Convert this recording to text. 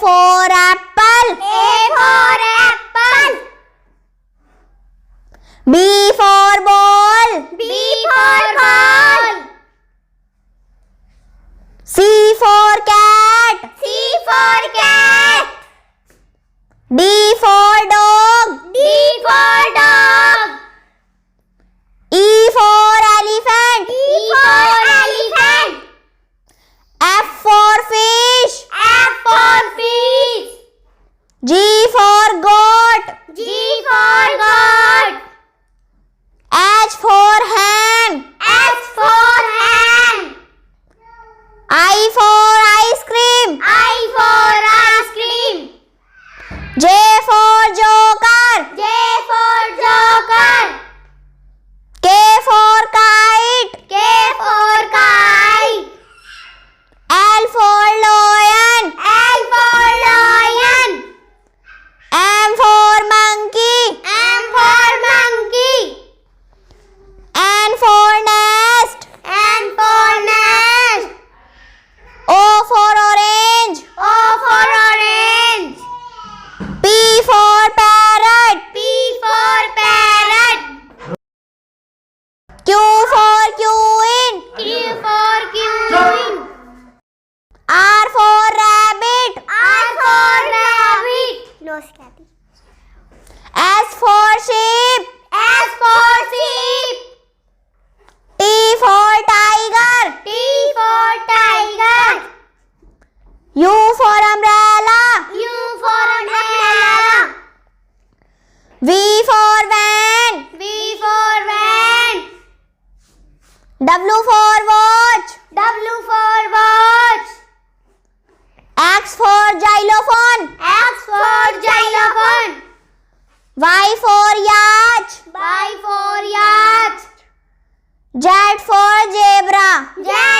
for apple. A for apple. B for ball. B for ball. C for cat. C for cat. D for dog. D for dog. E for elephant. E for elephant. F for fish. F for fish. G for goat. G for goat. H for hen. H for hen. I for ice cream. I for ice cream. J for joker. J for joker. K for kite. K for kite. L for lion. L for lion. M for monkey. M for monkey. N for nest. N for nest. O for orange. O for orange. P for parrot. P for parrot. Q for queen. Q for queen. R for rabbit. R for rabbit. Nose Kathy. S for sheep. S for sheep. T for tiger. T for tiger. U for umbrella. U for umbrella. V for van. V for van. W for watch. W for watch. X for xylophone. X for xylophone. Y for yacht. Y for yacht. Z for zebra. Z